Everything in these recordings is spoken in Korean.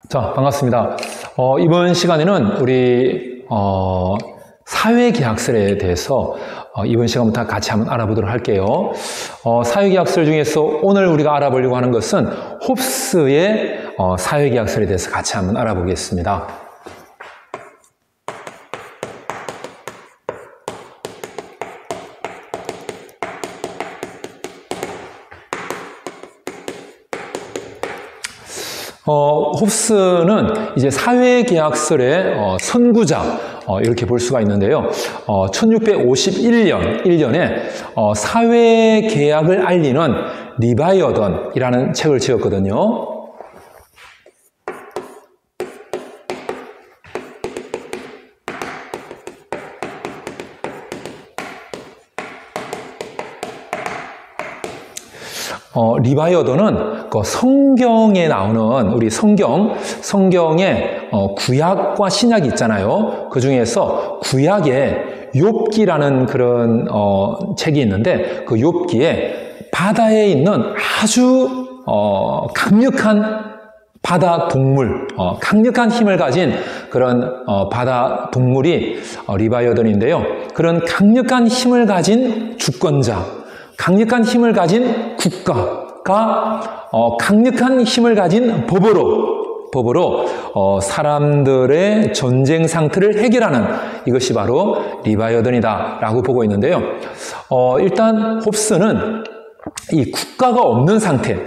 자, 반갑습니다. 이번 시간에는 우리 사회계약설에 대해서 이번 시간부터 같이 한번 알아보도록 할게요. 사회계약설 중에서 오늘 우리가 알아보려고 하는 것은 홉스의 사회계약설에 대해서 같이 한번 알아보겠습니다. 홉스는 이제 사회계약설의 선구자, 이렇게 볼 수가 있는데요. 1651년에 사회계약을 알리는 리바이어던이라는 책을 지었거든요. 리바이어던은 그 성경에 나오는 우리 성경에 구약과 신약이 있잖아요. 그 중에서 구약에 욥기라는 그런 책이 있는데 그 욥기에 바다에 있는 아주 강력한 바다 동물, 강력한 힘을 가진 그런 바다 동물이 리바이어던인데요. 그런 강력한 힘을 가진 주권자, 강력한 힘을 가진 국가가 강력한 힘을 가진 법으로 사람들의 전쟁 상태를 해결하는 이것이 바로 리바이어던이다 라고 보고 있는데요. 일단 홉스는 이 국가가 없는 상태,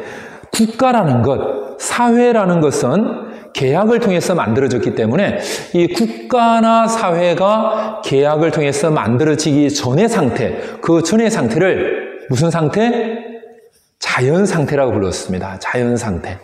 국가라는 것, 사회라는 것은 계약을 통해서 만들어졌기 때문에 이 국가나 사회가 계약을 통해서 만들어지기 전의 상태, 그 전의 상태를 무슨 상태? 자연 상태라고 불렀습니다. 자연 상태.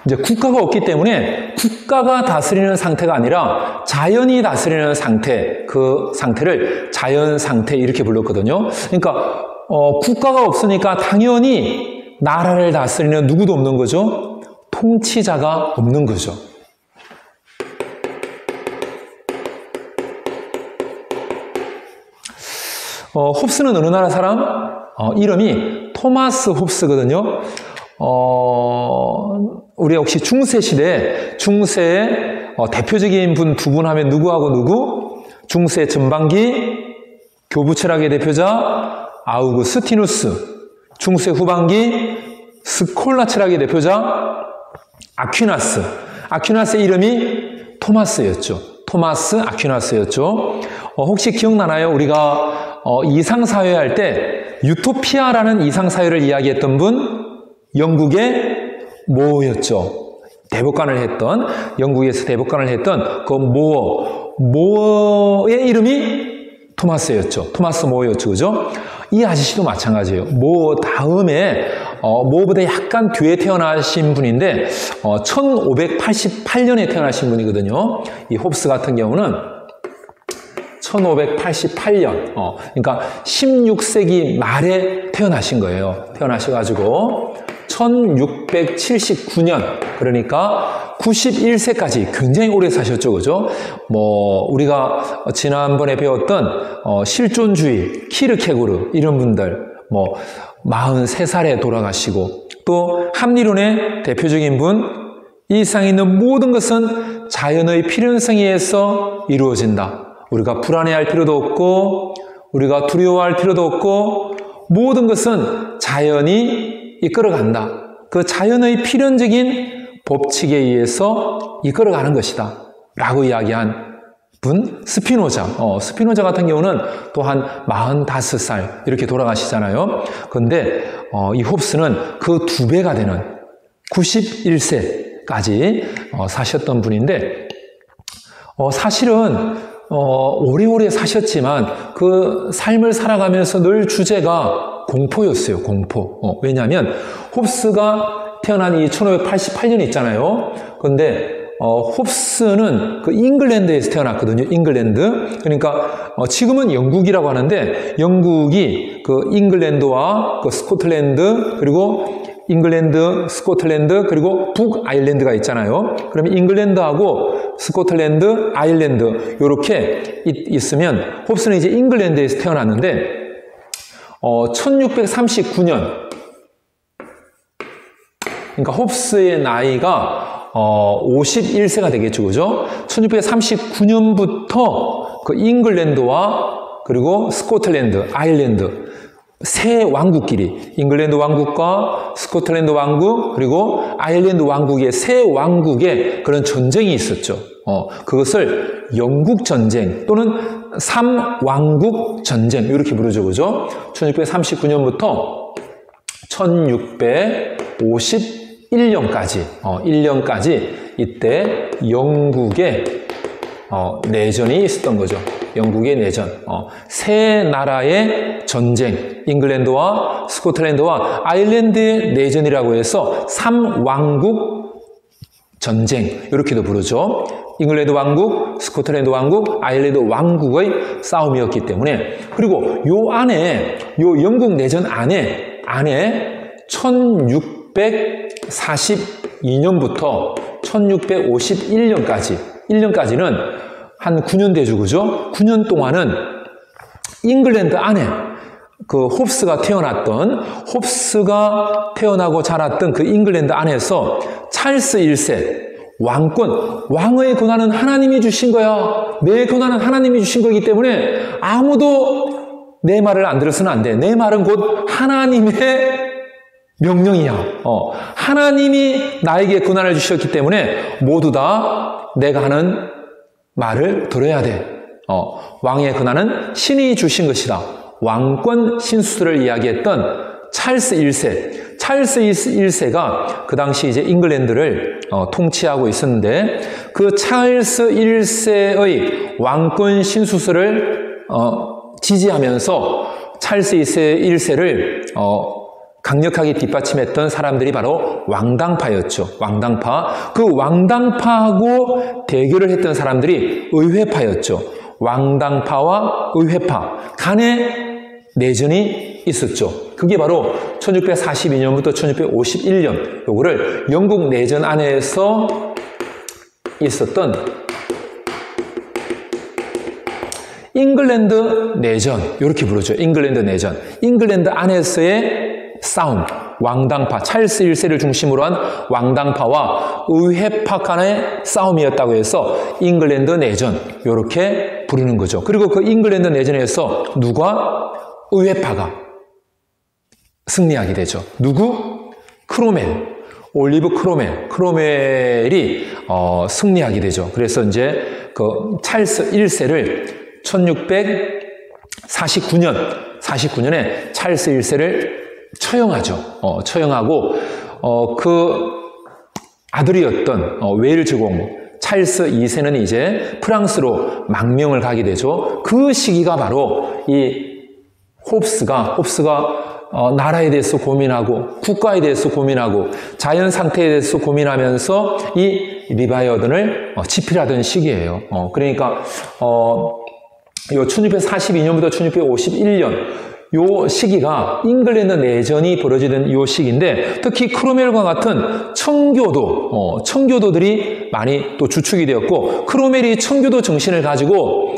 이제 국가가 없기 때문에 국가가 다스리는 상태가 아니라 자연이 다스리는 상태, 그 상태를 자연 상태 이렇게 불렀거든요. 그러니까 국가가 없으니까 당연히 나라를 다스리는 누구도 없는 거죠. 통치자가 없는 거죠. 홉스는 어느 나라 사람? 이름이 토마스 홉스거든요. 우리 혹시 중세시대, 중세의 대표적인 분 두 분 하면 누구하고 누구? 중세 전반기 교부철학의 대표자 아우구스티누스, 중세 후반기 스콜라 철학의 대표자 아퀴나스의 이름이 토마스였죠. 토마스 아퀴나스였죠. 혹시 기억나나요? 우리가 이상사회 할 때 유토피아라는 이상사회를 이야기했던 분 영국의 모어였죠. 영국에서 대법관을 했던 그 모어의 이름이 토마스였죠. 토마스 모어였죠. 그죠? 이 아저씨도 마찬가지예요. 모어 다음에 모어보다 약간 뒤에 태어나신 분인데 1588년에 태어나신 분이거든요. 이 홉스 같은 경우는 1588년, 그러니까 16세기 말에 태어나신 거예요. 태어나셔가지고 1679년, 그러니까 91세까지 굉장히 오래 사셨죠, 그죠? 우리가 지난번에 배웠던 실존주의, 키르케고르 이런 분들, 43살에 돌아가시고, 또 합리론의 대표적인 분, 이 세상에 있는 모든 것은 자연의 필연성에 의해서 이루어진다. 우리가 불안해할 필요도 없고, 우리가 두려워할 필요도 없고, 모든 것은 자연이 이끌어간다. 그 자연의 필연적인 법칙에 의해서 이끌어가는 것이다. 라고 이야기한 분, 스피노자. 스피노자 같은 경우는 또한 45살 이렇게 돌아가시잖아요. 그런데 이 홉스는 그 2배가 되는 91세까지 사셨던 분인데 사실은 오래오래 사셨지만 그 삶을 살아가면서 늘 주제가 공포였어요. 공포. 왜냐하면 홉스가 태어난 이 1588년 있잖아요. 그런데 홉스는 그 잉글랜드에서 태어났거든요. 잉글랜드. 그러니까 지금은 영국이라고 하는데 영국이 그 잉글랜드와 그 스코틀랜드 그리고 잉글랜드, 스코틀랜드, 그리고 북아일랜드가 있잖아요. 그러면 잉글랜드하고 스코틀랜드, 아일랜드 이렇게 있으면 홉스는 이제 잉글랜드에서 태어났는데 1639년 그러니까 홉스의 나이가 51세가 되겠죠. 그죠? 1639년부터 그 잉글랜드와 그리고 스코틀랜드, 아일랜드 세 왕국끼리 잉글랜드 왕국과 스코틀랜드 왕국 그리고 아일랜드 왕국의 세 왕국의 그런 전쟁이 있었죠. 그것을 영국 전쟁 또는 삼왕국 전쟁 이렇게 부르죠. 그죠? 1639년부터 1651년까지 1년까지 이때 영국의 내전이 있었던 거죠. 영국의 내전. 세 나라의 전쟁, 잉글랜드와 스코틀랜드와 아일랜드의 내전이라고 해서 삼왕국 전쟁 이렇게도 부르죠. 잉글랜드 왕국, 스코틀랜드 왕국, 아일랜드 왕국의 싸움이었기 때문에 그리고 요 안에 요 영국 내전 안에 1642년부터 1651년까지 1년까지는 한 9년 되죠. 그죠? 9년 동안은 잉글랜드 안에 그 홉스가 태어나고 자랐던 그 잉글랜드 안에서 찰스 1세 왕의 권한은 하나님이 주신 거야. 내 권한은 하나님이 주신 거기 때문에 아무도 내 말을 안 들어서는 안 돼. 내 말은 곧 하나님의 명령이야. 하나님이 나에게 권한을 주셨기 때문에 모두 다 내가 하는 말을 들어야 돼. 왕의 권한은 신이 주신 것이다. 왕권 신수를 이야기했던 찰스 1세. 찰스 1세가 그 당시 이제 잉글랜드를 통치하고 있었는데 그 찰스 1세의 왕권 신수설을 지지하면서 찰스 1세를 강력하게 뒷받침했던 사람들이 바로 왕당파였죠. 왕당파. 그 왕당파하고 대결을 했던 사람들이 의회파였죠. 왕당파와 의회파 간의 내전이 있었죠. 그게 바로 1642년부터 1651년 요거를 영국 내전 안에서 있었던 잉글랜드 내전 이렇게 부르죠. 잉글랜드 내전. 잉글랜드 안에서의 싸움, 왕당파, 찰스 1세를 중심으로 한 왕당파와 의회파 간의 싸움이었다고 해서 잉글랜드 내전 이렇게 부르는 거죠. 그리고 그 잉글랜드 내전에서 누가? 의회파가 승리하게 되죠. 누구? 크로멜, 올리브 크로멜이 승리하게 되죠. 그래서 이제 그 찰스 1세를 1649년에 찰스 1세를 처형하죠. 처형하고 그 아들이었던 웨일즈 공 찰스 2세는 이제 프랑스로 망명을 가게 되죠. 그 시기가 바로 이 홉스가 나라에 대해서 고민하고 국가에 대해서 고민하고 자연 상태에 대해서 고민하면서 이 리바이어던을 집필하던 시기예요. 그러니까 요 1642년부터 1651년 요 시기가 잉글랜드 내전이 벌어지던 요 시기인데 특히 크로멜과 같은 청교도들이 많이 또 주축이 되었고 크로멜이 청교도 정신을 가지고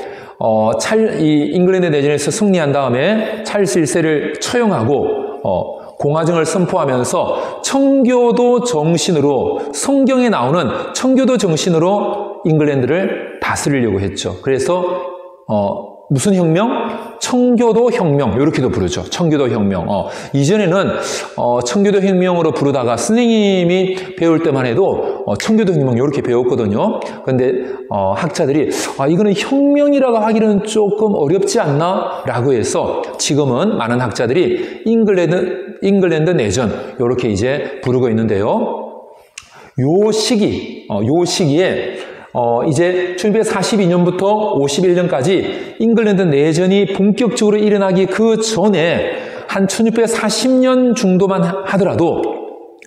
이 잉글랜드 내전에서 승리한 다음에 찰스 1세를 처형하고 공화정을 선포하면서 청교도 정신으로 성경에 나오는 청교도 정신으로 잉글랜드를 다스리려고 했죠. 그래서 무슨 혁명? 청교도 혁명 이렇게도 부르죠. 청교도 혁명. 이전에는 청교도 혁명으로 부르다가 선생님이 배울 때만 해도 청교도 혁명 이렇게 배웠거든요. 그런데 학자들이 이거는 혁명이라고 하기는 조금 어렵지 않나? 라고 해서 지금은 많은 학자들이 잉글랜드 내전 이렇게 이제 부르고 있는데요. 요 시기에 이제 1642년부터 51년까지 잉글랜드 내전이 본격적으로 일어나기 그 전에 한 1640년 정도만 하더라도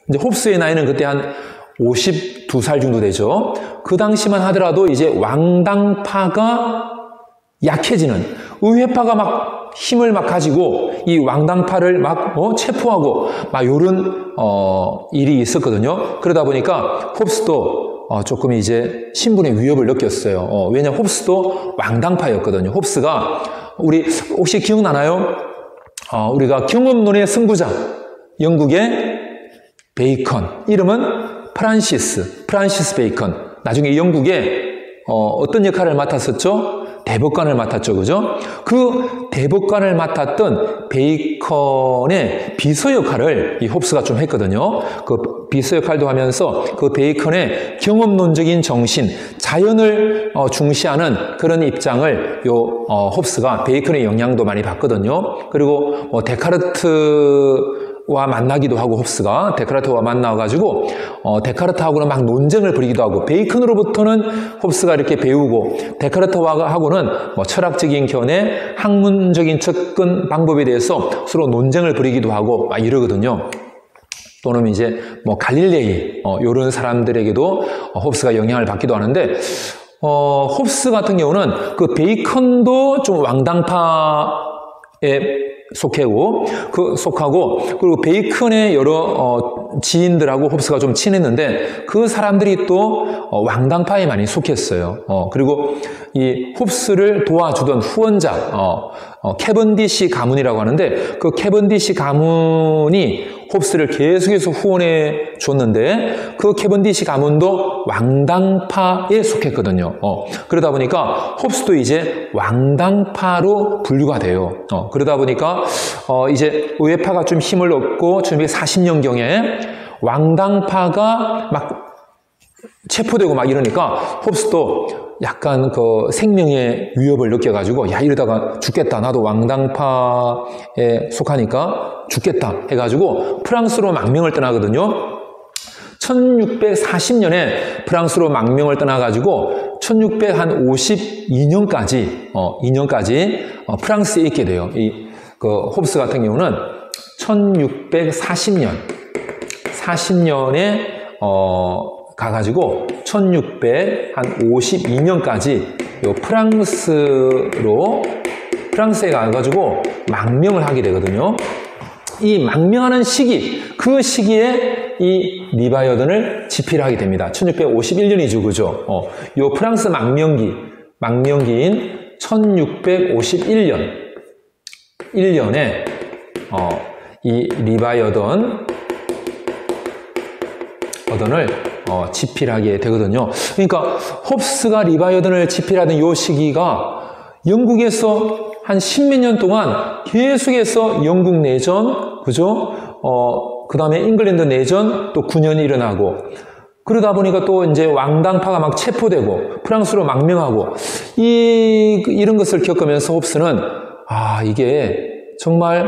이제 홉스의 나이는 그때 한 52살 정도 되죠. 그 당시만 하더라도 이제 왕당파가 약해지는 의회파가 막 힘을 막 가지고 이 왕당파를 막 체포하고 막 요런 일이 있었거든요. 그러다 보니까 홉스도 조금 이제 신분의 위협을 느꼈어요. 왜냐하면 홉스도 왕당파였거든요. 홉스가 우리 혹시 기억나나요? 우리가 경험론의 승부자 영국의 베이컨, 이름은 프란시스 베이컨. 나중에 영국에 어떤 역할을 맡았었죠? 대법관을 맡았죠. 그죠? 그 대법관을 맡았던 베이컨의 비서 역할을 이 홉스가 좀 했거든요. 그 비서 역할도 하면서 그 베이컨의 경험론적인 정신, 자연을 중시하는 그런 입장을 홉스가 베이컨의 영향도 많이 받거든요. 그리고 데카르트와 만나기도 하고, 홉스가 데카르트와 만나가지고 데카르트하고는 막 논쟁을 벌이기도 하고, 베이컨으로부터는 홉스가 이렇게 배우고, 데카르트하고는 철학적인 견해, 학문적인 접근 방법에 대해서 서로 논쟁을 벌이기도 하고 막 이러거든요. 또는 이제 갈릴레이 이런 사람들에게도 홉스가 영향을 받기도 하는데, 홉스 같은 경우는 그 베이컨도 좀 왕당파에 속하고, 그리고 베이컨의 여러 지인들하고 홉스가 좀 친했는데, 그 사람들이 또 왕당파에 많이 속했어요. 그리고 이 홉스를 도와주던 후원자, 캐번디시 가문이라고 하는데, 그 캐번디시 가문이 홉스를 계속해서 후원해 줬는데, 그 캐번디시 가문도 왕당파에 속했거든요. 그러다 보니까 홉스도 이제 왕당파로 분류가 돼요. 그러다 보니까 이제 의회파가 좀 힘을 얻고 1940년경에 왕당파가 막 체포되고 막 이러니까 홉스도 약간 그 생명의 위협을 느껴가지고, 야, 이러다가 죽겠다. 나도 왕당파에 속하니까 죽겠다. 해가지고 프랑스로 망명을 떠나거든요. 1640년에 프랑스로 망명을 떠나가지고 1652년까지, 2년까지 프랑스에 있게 돼요. 그 홉스 같은 경우는 1640년에 가가지고 1652년까지 프랑스에 가가지고 망명을 하게 되거든요. 이 망명하는 시기, 그 시기에 이 리바이어던을 집필을 하게 됩니다. 1651년이죠, 그죠? 요 프랑스 망명기인 1651년에 이 리바이어던을 집필하게 되거든요. 그러니까 홉스가 리바이어던을 집필하던 요 시기가 영국에서 한 십몇 년 동안 계속해서 영국 내전, 그죠? 그 다음에 잉글랜드 내전 또 9년이 일어나고, 그러다 보니까 또 이제 왕당파가 막 체포되고 프랑스로 망명하고, 이런 것을 겪으면서 홉스는 이게 정말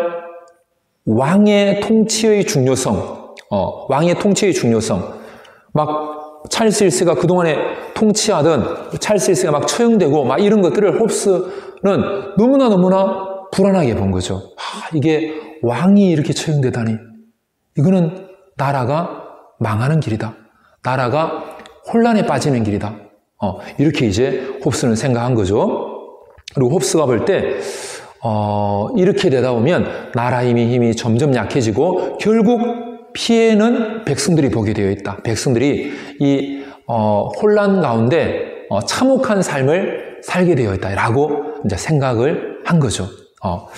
왕의 통치의 중요성, 막 찰스 1세가 그동안에 통치하던 찰스 1세가 막 처형되고 막 이런 것들을 홉스는 너무나 불안하게 본 거죠. 이게 왕이 이렇게 처형되다니, 이거는 나라가 망하는 길이다. 나라가 혼란에 빠지는 길이다. 이렇게 이제 홉스는 생각한 거죠. 그리고 홉스가 볼 때 이렇게 되다 보면 나라의 힘이 점점 약해지고 결국 피해는 백성들이 보게 되어 있다. 백성들이 이 혼란 가운데 참혹한 삶을 살게 되어 있다라고 이제 생각을 한 거죠.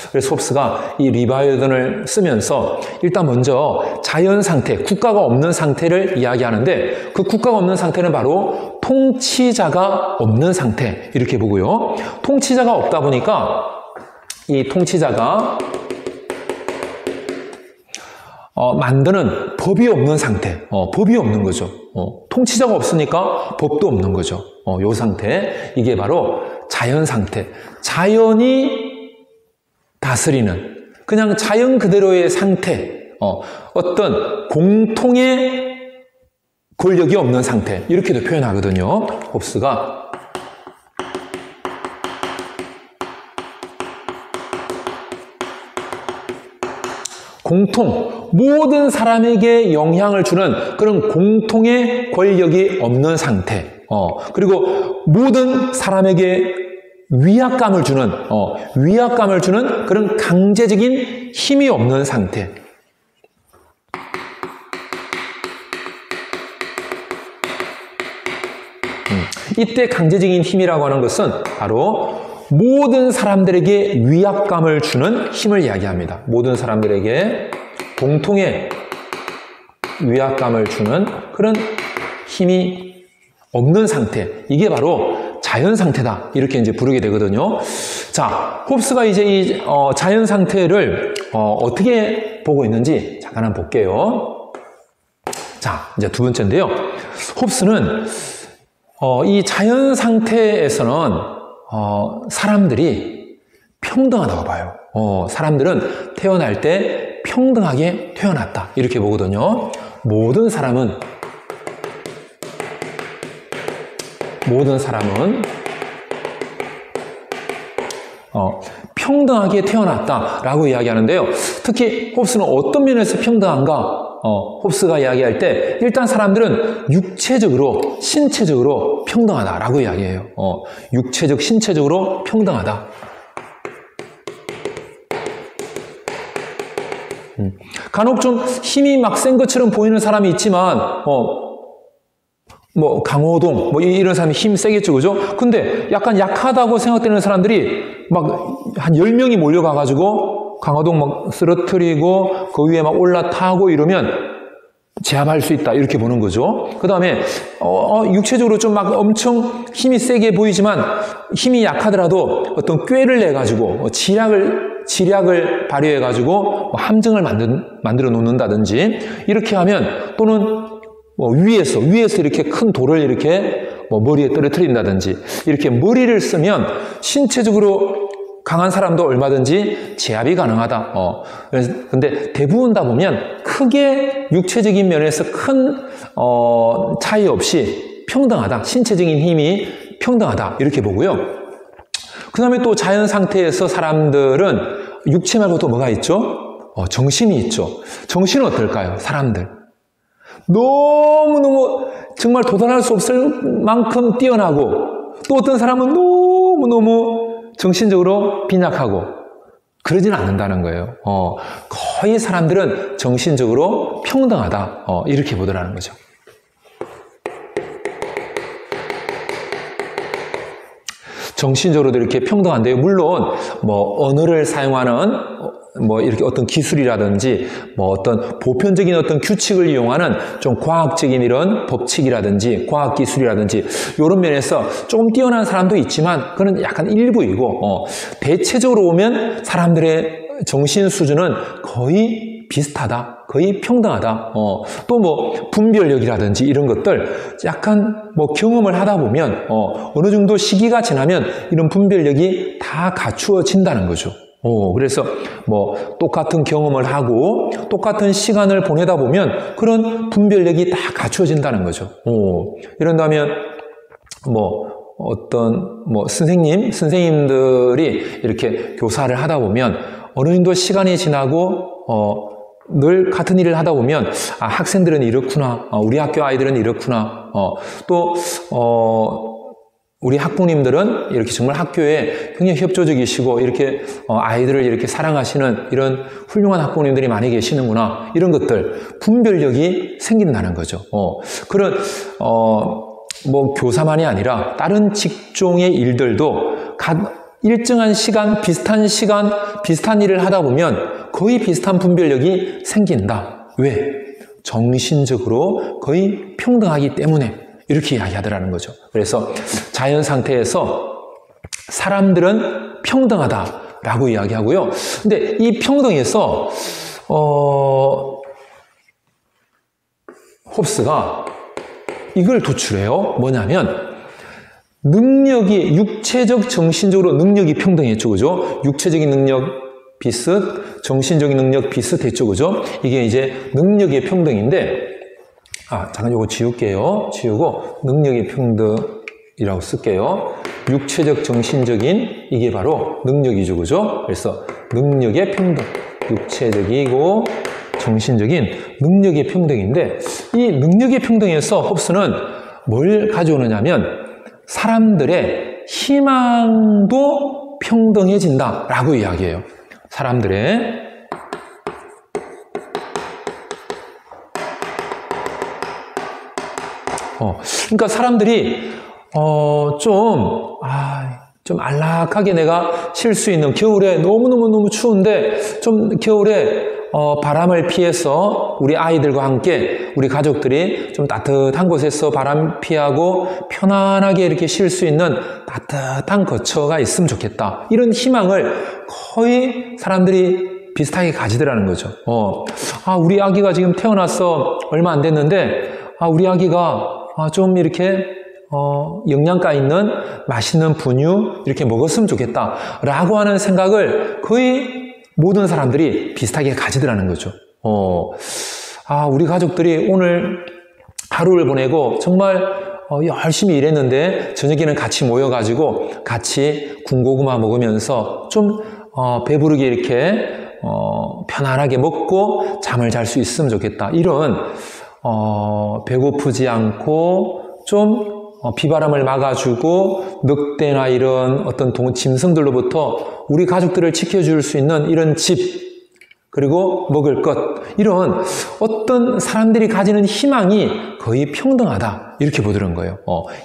그래서 홉스가 이 리바이어던을 쓰면서 일단 먼저 자연 상태, 국가가 없는 상태를 이야기하는데, 그 국가가 없는 상태는 바로 통치자가 없는 상태, 이렇게 보고요. 통치자가 없다 보니까 이 통치자가 만드는 법이 없는 상태, 법이 없는 거죠. 통치자가 없으니까 법도 없는 거죠. 요 상태, 이게 바로 자연 상태. 자연이 다스리는, 그냥 자연 그대로의 상태, 어떤 공통의 권력이 없는 상태, 이렇게도 표현하거든요. 홉스가. 모든 사람에게 영향을 주는 그런 공통의 권력이 없는 상태. 그리고 모든 사람에게 위압감을 주는 그런 강제적인 힘이 없는 상태. 이때 강제적인 힘이라고 하는 것은 바로 모든 사람들에게 위압감을 주는 힘을 이야기합니다. 모든 사람들에게 공통의 위압감을 주는 그런 힘이 없는 상태. 이게 바로 자연 상태다. 이렇게 이제 부르게 되거든요. 자, 홉스가 이제 이 자연 상태를 어떻게 보고 있는지 잠깐 한번 볼게요. 자, 이제 두 번째인데요. 홉스는 이 자연 상태에서는 사람들이 평등하다고 봐요. 사람들은 태어날 때 평등하게 태어났다. 이렇게 보거든요. 모든 사람은 평등하게 태어났다라고 이야기하는데요. 특히 홉스는 어떤 면에서 평등한가? 홉스가 이야기할 때 일단 사람들은 육체적으로, 신체적으로 평등하다라고 이야기해요. 육체적, 신체적으로 평등하다. 간혹 좀 힘이 막 센 것처럼 보이는 사람이 있지만 뭐 강호동 뭐 이런 사람이 힘 세겠죠, 그죠? 근데 약간 약하다고 생각되는 사람들이 막 한 10명이 몰려가 가지고 강호동 막 쓰러뜨리고 그 위에 막 올라타고 이러면 제압할 수 있다, 이렇게 보는 거죠. 그 다음에 육체적으로 좀 막 엄청 힘이 세게 보이지만 힘이 약하더라도 어떤 꾀를 내 가지고 지략을 발휘해 가지고 함정을 만들어 놓는다든지 이렇게 하면, 또는 위에서 이렇게 큰 돌을 이렇게 머리에 떨어뜨린다든지 이렇게 머리를 쓰면 신체적으로 강한 사람도 얼마든지 제압이 가능하다. 근데 대부분 다 보면 크게 육체적인 면에서 큰 차이 없이 평등하다. 신체적인 힘이 평등하다. 이렇게 보고요. 그 다음에 또 자연 상태에서 사람들은 육체 말고 또 뭐가 있죠? 정신이 있죠. 정신은 어떨까요? 사람들. 너무너무 정말 도달할 수 없을 만큼 뛰어나고, 또 어떤 사람은 너무너무 정신적으로 빈약하고 그러지는 않는다는 거예요. 거의 사람들은 정신적으로 평등하다. 이렇게 보더라는 거죠. 정신적으로도 이렇게 평등한데요. 물론 언어를 사용하는 이렇게 어떤 기술이라든지 어떤 보편적인 어떤 규칙을 이용하는 좀 과학적인 이런 법칙이라든지 과학 기술이라든지 이런 면에서 조금 뛰어난 사람도 있지만 그건 약간 일부이고, 대체적으로 보면 사람들의 정신 수준은 거의 비슷하다, 거의 평등하다. 또 분별력이라든지 이런 것들 약간 경험을 하다 보면 어느 정도 시기가 지나면 이런 분별력이 다 갖추어진다는 거죠. 그래서 똑같은 경험을 하고 똑같은 시간을 보내다 보면 그런 분별력이 다 갖추어진다는 거죠. 이런다면 어떤 선생님들이 이렇게 교사를 하다 보면 어느 정도 시간이 지나고 늘 같은 일을 하다 보면 학생들은 이렇구나, 우리 학교 아이들은 이렇구나, 또 우리 학부모님들은 이렇게 정말 학교에 굉장히 협조적이시고 이렇게 아이들을 이렇게 사랑하시는 이런 훌륭한 학부모님들이 많이 계시는구나, 이런 것들 분별력이 생긴다는 거죠. 그런 교사만이 아니라 다른 직종의 일들도 일정한 시간, 비슷한 일을 하다 보면 거의 비슷한 분별력이 생긴다. 왜? 정신적으로 거의 평등하기 때문에 이렇게 이야기하더라는 거죠. 그래서 자연 상태에서 사람들은 평등하다라고 이야기하고요. 근데 이 평등에서 홉스가 이걸 도출해요. 뭐냐면 능력이 육체적, 정신적으로 능력이 평등했죠, 그죠? 육체적인 능력 비슷, 정신적인 능력 비슷했죠, 그죠? 이게 이제 능력의 평등인데, 잠깐 이거 지울게요. 지우고 능력의 평등이라고 쓸게요. 육체적, 정신적인 이게 바로 능력이죠, 그죠? 그래서 능력의 평등, 육체적이고 정신적인 능력의 평등인데, 이 능력의 평등에서 홉스는 뭘 가져오느냐면 사람들의 희망도 평등해진다라고 이야기해요. 사람들의 그러니까 사람들이 좀 안락하게 내가 쉴 수 있는, 겨울에 너무 추운데 좀 겨울에 바람을 피해서 우리 아이들과 함께 우리 가족들이 좀 따뜻한 곳에서 바람 피하고 편안하게 이렇게 쉴 수 있는 따뜻한 거처가 있으면 좋겠다. 이런 희망을 거의 사람들이 비슷하게 가지더라는 거죠. 우리 아기가 지금 태어나서 얼마 안 됐는데, 우리 아기가 좀 이렇게 영양가 있는 맛있는 분유 이렇게 먹었으면 좋겠다 라고 하는 생각을 거의 모든 사람들이 비슷하게 가지더라는 거죠. 우리 가족들이 오늘 하루를 보내고 정말 열심히 일했는데 저녁에는 같이 모여가지고 같이 군고구마 먹으면서 좀 배부르게 이렇게 편안하게 먹고 잠을 잘 수 있으면 좋겠다. 이런 배고프지 않고 좀 비바람을 막아주고 늑대나 이런 어떤 짐승들로부터 우리 가족들을 지켜줄 수 있는 이런 집, 그리고 먹을 것, 이런 어떤 사람들이 가지는 희망이 거의 평등하다 이렇게 보더란 거예요.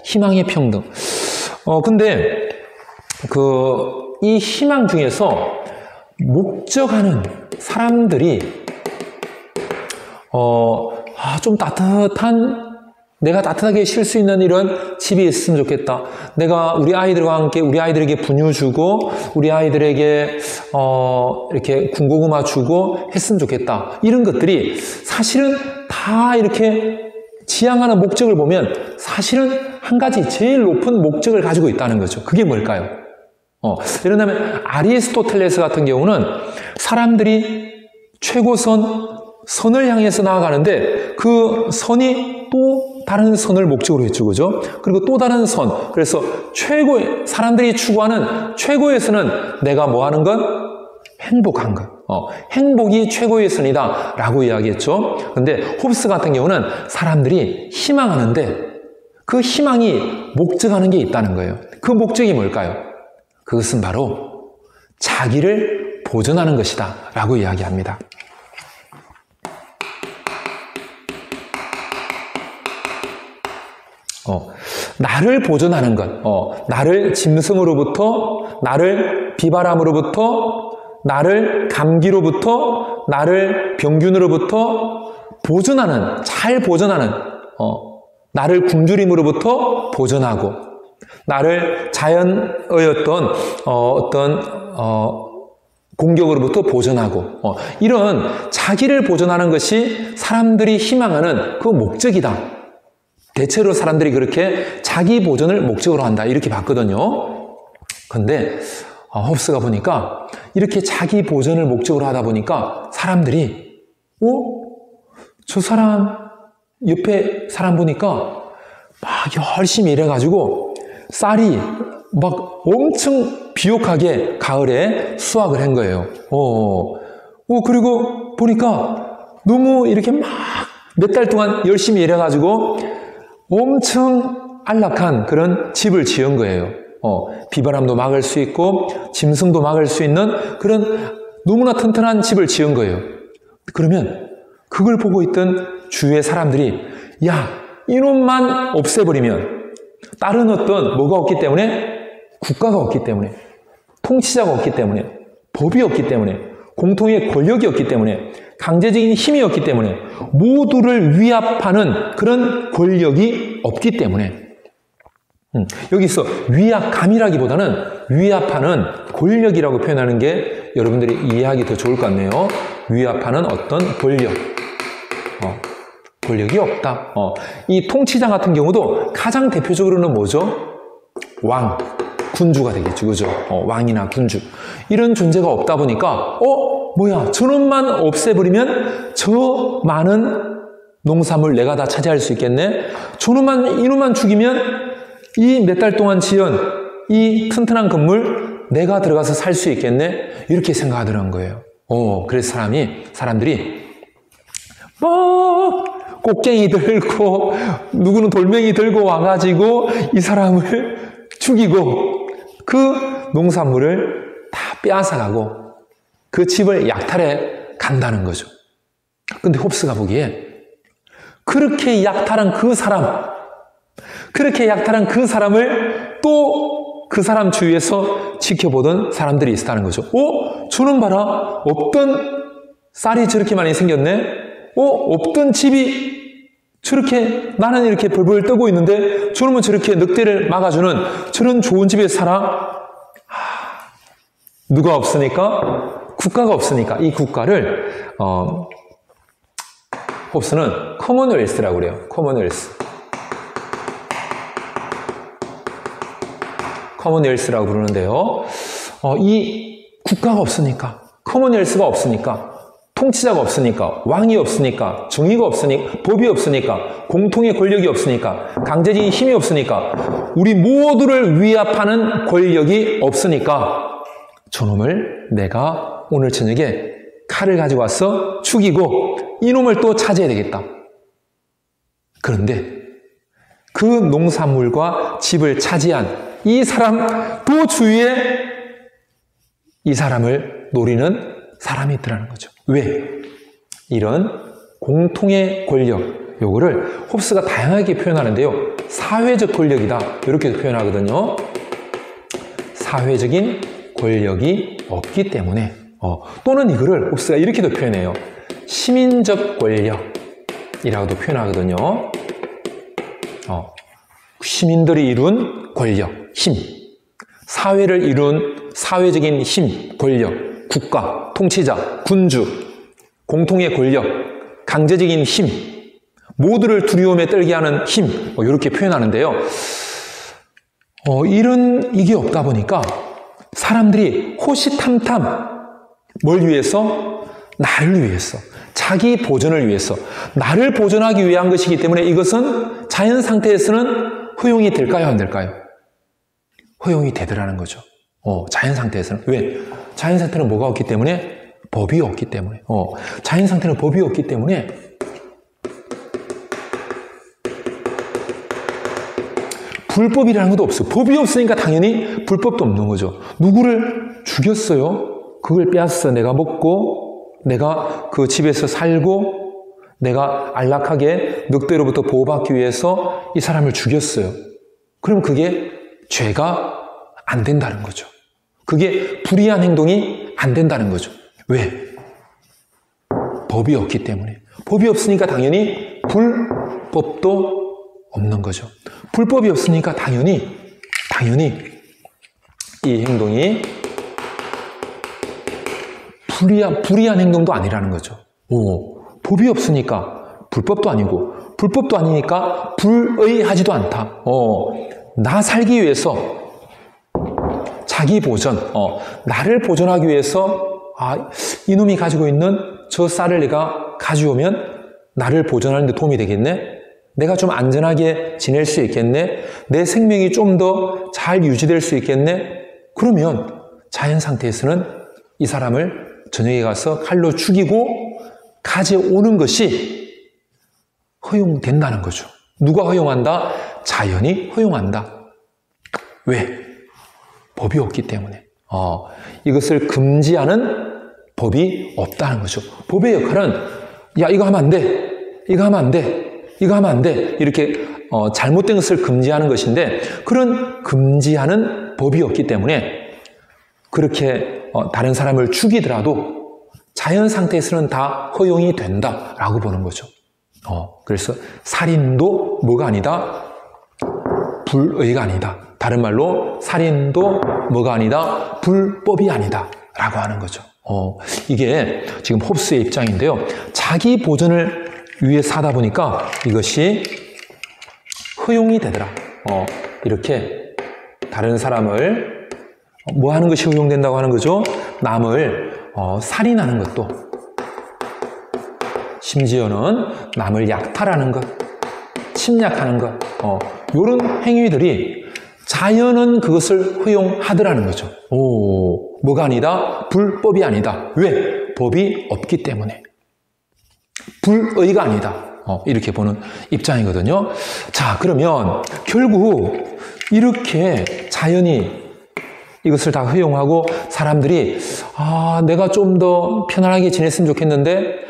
희망의 평등. 근데 이 희망 중에서 목적하는 사람들이 좀 내가 따뜻하게 쉴 수 있는 이런 집이 있으면 좋겠다. 내가 우리 아이들과 함께 우리 아이들에게 분유 주고 우리 아이들에게 이렇게 군고구마 주고 했으면 좋겠다. 이런 것들이 사실은 다 이렇게 지향하는 목적을 보면 사실은 한 가지 제일 높은 목적을 가지고 있다는 거죠. 그게 뭘까요? 예를 들면 아리스토텔레스 같은 경우는 사람들이 선을 향해서 나아가는데 그 선이 또 다른 선을 목적으로 했죠. 그죠? 그리고 또 다른 선. 그래서 사람들이 추구하는 최고의 선은 내가 뭐 하는 것? 행복한 것. 행복이 최고의 선이다 라고 이야기했죠. 근데 홉스 같은 경우는 사람들이 희망하는데 그 희망이 목적하는 게 있다는 거예요. 그 목적이 뭘까요? 그것은 바로 자기를 보존하는 것이다 라고 이야기합니다. 나를 보존하는 것, 나를 짐승으로부터, 나를 비바람으로부터, 나를 감기로부터, 나를 병균으로부터 잘 보존하는, 나를 굶주림으로부터 보존하고, 나를 자연의 어떤 공격으로부터 보존하고, 이런 자기를 보존하는 것이 사람들이 희망하는 그 목적이다. 대체로 사람들이 그렇게 자기 보존을 목적으로 한다 이렇게 봤거든요. 근데 홉스가 보니까 이렇게 자기 보존을 목적으로 하다 보니까 사람들이 저 사람 옆에 사람 보니까 막 열심히 일해가지고 쌀이 막 엄청 비옥하게 가을에 수확을 한 거예요. 그리고 보니까 너무 이렇게 막 몇 달 동안 열심히 일해가지고 엄청 안락한 그런 집을 지은 거예요. 비바람도 막을 수 있고 짐승도 막을 수 있는 그런 너무나 튼튼한 집을 지은 거예요. 그러면 그걸 보고 있던 주위의 사람들이 이놈만 없애버리면 다른 뭐가 없기 때문에, 국가가 없기 때문에, 통치자가 없기 때문에, 법이 없기 때문에, 공통의 권력이 없기 때문에, 강제적인 힘이 없기 때문에, 모두를 위압하는 그런 권력이 없기 때문에, 여기서 위압감이라기보다는 위압하는 권력이라고 표현하는 게 여러분들이 이해하기 더 좋을 것 같네요. 위압하는 어떤 권력이 없다. 이 통치자 같은 경우도 가장 대표적으로는 뭐죠? 군주가 되겠죠. 그죠? 왕이나 군주. 이런 존재가 없다 보니까, 저놈만 없애버리면 저 많은 농산물 내가 다 차지할 수 있겠네? 이놈만 죽이면 이 몇 달 동안 지은 이 튼튼한 건물 내가 들어가서 살 수 있겠네? 이렇게 생각하더라는 거예요. 그래서 사람들이 꽃갱이 들고 누구는 돌멩이 들고 와가지고 이 사람을 죽이고 그 농산물을 다 빼앗아가고 그 집을 약탈해 간다는 거죠. 근데 홉스가 보기에 그렇게 약탈한 그 사람을 또 그 사람 주위에서 지켜보던 사람들이 있었다는 거죠. 저는 봐라. 없던 쌀이 저렇게 많이 생겼네. 없던 집이 저렇게 나는 이렇게 벌벌 떠고 있는데 저놈은 저렇게 늑대를 막아주는 저런 좋은 집에 살아. 누가 없으니까? 국가가 없으니까 이 국가를 홉스는 커먼웰스라고 그래요. 커먼웰스라고 부르는데요. 이 국가가 없으니까, 커먼웰스가 없으니까, 통치자가 없으니까, 왕이 없으니까, 정의가 없으니까, 법이 없으니까, 공통의 권력이 없으니까, 강제적인 힘이 없으니까, 우리 모두를 위압하는 권력이 없으니까 저놈을 내가 오늘 저녁에 칼을 가지고 와서 죽이고 이놈을 또 찾아야 되겠다. 그런데 그 농산물과 집을 차지한 이 사람 또 주위에 이 사람을 노리는 사람이 있더라는 거죠. 왜? 이런 공통의 권력, 요거를 홉스가 다양하게 표현하는데요. 사회적 권력이다. 이렇게 표현하거든요. 사회적인 권력이 없기 때문에 또는 이거를 홉스가 이렇게도 표현해요. 시민적 권력이라고도 표현하거든요. 시민들이 이룬 권력, 힘, 사회를 이룬 사회적인 힘, 권력, 국가, 통치자, 군주, 공통의 권력, 강제적인 힘, 모두를 두려움에 떨게 하는 힘, 이렇게 표현하는데요. 이게 없다 보니까 사람들이 호시탐탐 뭘 위해서? 나를 위해서, 자기 보존을 위해서, 나를 보존하기 위한 것이기 때문에 이것은 자연 상태에서는 허용이 될까요? 안 될까요? 허용이 되더라는 거죠. 자연 상태에서는. 왜? 자연 상태는 뭐가 없기 때문에? 법이 없기 때문에. 자연 상태는 법이 없기 때문에 불법이라는 것도 없어요. 법이 없으니까 당연히 불법도 없는 거죠. 누구를 죽였어요. 그걸 빼앗아서 내가 먹고, 내가 그 집에서 살고, 내가 안락하게 늑대로부터 보호받기 위해서 이 사람을 죽였어요. 그럼 그게 죄가 안 된다는 거죠. 그게 불의한 행동이 안 된다는 거죠. 왜? 법이 없기 때문에. 법이 없으니까 당연히 불법도 없는 거죠. 불법이 없으니까 당연히 이 행동이 불의한 행동도 아니라는 거죠. 법이 없으니까 불법도 아니고, 불법도 아니니까 불의하지도 않다. 나 살기 위해서 자기 보존, 나를 보존하기 위해서 이놈이 가지고 있는 저 쌀을 내가 가져오면 나를 보존하는 데 도움이 되겠네? 내가 좀 안전하게 지낼 수 있겠네? 내 생명이 좀 더 잘 유지될 수 있겠네? 그러면 자연 상태에서는 이 사람을 저녁에 가서 칼로 죽이고 가져오는 것이 허용된다는 거죠. 누가 허용한다? 자연이 허용한다. 왜? 법이 없기 때문에. 이것을 금지하는 법이 없다는 거죠. 법의 역할은 야, 이거 하면 안 돼. 이거 하면 안 돼. 이거 하면 안 돼. 이렇게 잘못된 것을 금지하는 것인데, 그런 금지하는 법이 없기 때문에 그렇게 다른 사람을 죽이더라도 자연 상태에서는 다 허용이 된다라고 보는 거죠. 그래서 살인도 뭐가 아니다? 불의가 아니다. 다른 말로 살인도 뭐가 아니다? 불법이 아니다 라고 하는 거죠. 이게 지금 홉스의 입장인데요. 자기 보존을 위해 사다 보니까 이것이 허용이 되더라. 이렇게 다른 사람을 뭐 하는 것이 허용된다고 하는 거죠? 남을 살인하는 것도, 심지어는 남을 약탈하는 것, 침략하는 것, 이런 행위들이 자연은 그것을 허용하더라는 거죠. 뭐가 아니다? 불법이 아니다. 왜? 법이 없기 때문에. 불의가 아니다. 이렇게 보는 입장이거든요. 자, 그러면 결국 이렇게 자연이 이것을 다 허용하고 사람들이 내가 좀 더 편안하게 지냈으면 좋겠는데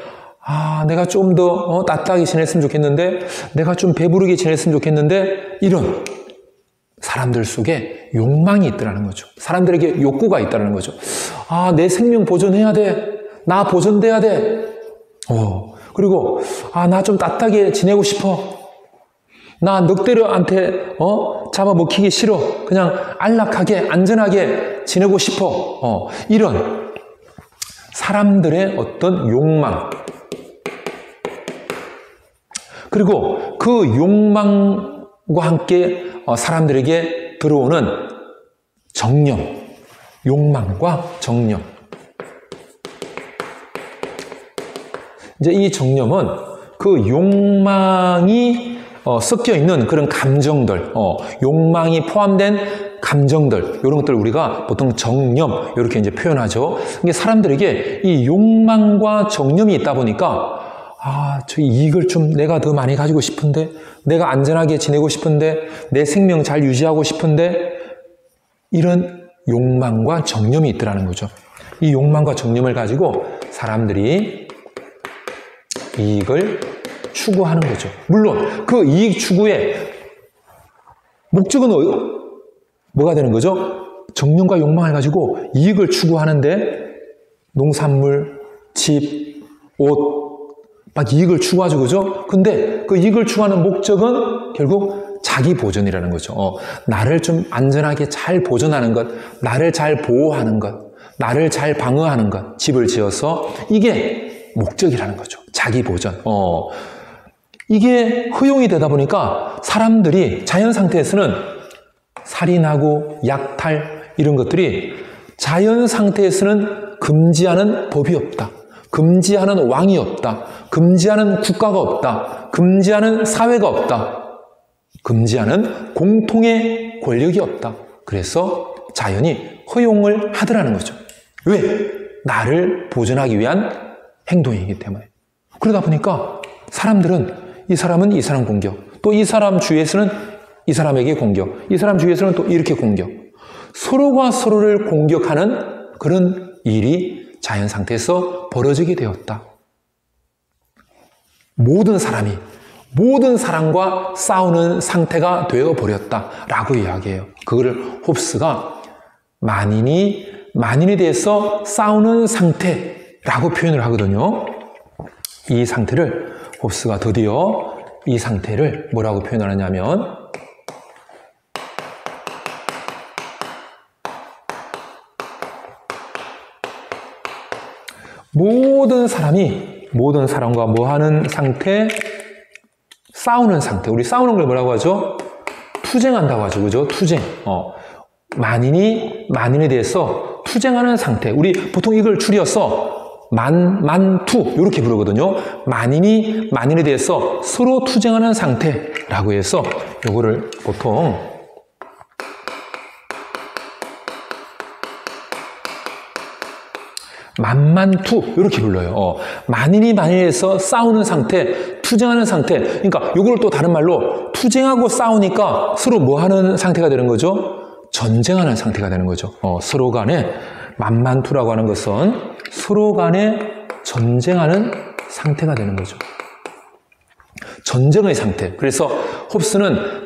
내가 좀 더 따뜻하게 지냈으면 좋겠는데 내가 좀 배부르게 지냈으면 좋겠는데 이런 사람들 속에 욕망이 있더라는 거죠. 사람들에게 욕구가 있다는 거죠. 내 생명 보존해야 돼. 나 보존돼야 돼. 그리고 나 좀 따뜻하게 지내고 싶어. 나 늑대한테 잡아먹히기 싫어. 그냥 안락하게 안전하게 지내고 싶어. 이런 사람들의 어떤 욕망, 그리고 그 욕망과 함께 사람들에게 들어오는 정념, 욕망과 정념. 이제 이 정념은 그 욕망이 섞여 있는 그런 감정들, 욕망이 포함된 감정들, 이런 것들 우리가 보통 정념 이렇게 이제 표현하죠. 이게 사람들에게 이 욕망과 정념이 있다 보니까 저 이익을 좀 내가 더 많이 가지고 싶은데, 내가 안전하게 지내고 싶은데, 내 생명 잘 유지하고 싶은데, 이런 욕망과 정념이 있더라는 거죠. 이 욕망과 정념을 가지고 사람들이 이익을 추구하는 거죠. 물론 그 이익 추구의 목적은 뭐가 되는 거죠? 정념과 욕망을 가지고 이익을 추구하는데 농산물, 집, 옷 막 이익을 추구하죠, 그죠? 근데 그 이익을 추구하는 목적은 결국 자기 보존이라는 거죠. 나를 좀 안전하게 잘 보존하는 것, 나를 잘 보호하는 것, 나를 잘 방어하는 것, 집을 지어서 이게 목적이라는 거죠. 자기 보존. 이게 허용이 되다 보니까 사람들이 자연 상태에서는 살인하고 약탈 이런 것들이 자연 상태에서는 금지하는 법이 없다. 금지하는 왕이 없다. 금지하는 국가가 없다. 금지하는 사회가 없다. 금지하는 공통의 권력이 없다. 그래서 자연이 허용을 하더라는 거죠. 왜? 나를 보존하기 위한 행동이기 때문에. 그러다 보니까 사람들은 이 사람은 이 사람 공격, 또 이 사람 주위에서는 이 사람에게 공격, 이 사람 주위에서는 또 이렇게 공격. 서로가 서로를 공격하는 그런 일이 자연 상태에서 벌어지게 되었다. 모든 사람과 싸우는 상태가 되어버렸다라고 이야기해요. 그거를 홉스가 만인에 대해서 싸우는 상태라고 표현을 하거든요. 이 상태를 홉스가 드디어 이 상태를 뭐라고 표현하느냐면 모든 사람과 뭐 하는 상태? 싸우는 상태. 우리 싸우는 걸 뭐라고 하죠? 투쟁한다고 하죠. 그죠? 투쟁. 만인에 대해서 투쟁하는 상태. 우리 보통 이걸 줄여서 만투 이렇게 부르거든요. 만인에 대해서 서로 투쟁하는 상태라고 해서 이거를 보통 만만투 이렇게 불러요. 만인에 대해서 싸우는 상태, 투쟁하는 상태. 그러니까 이걸 또 다른 말로 투쟁하고 싸우니까 서로 뭐 하는 상태가 되는 거죠? 전쟁하는 상태가 되는 거죠. 서로 간에 만만투라고 하는 것은 서로 간에 전쟁하는 상태가 되는 거죠. 전쟁의 상태. 그래서 홉스는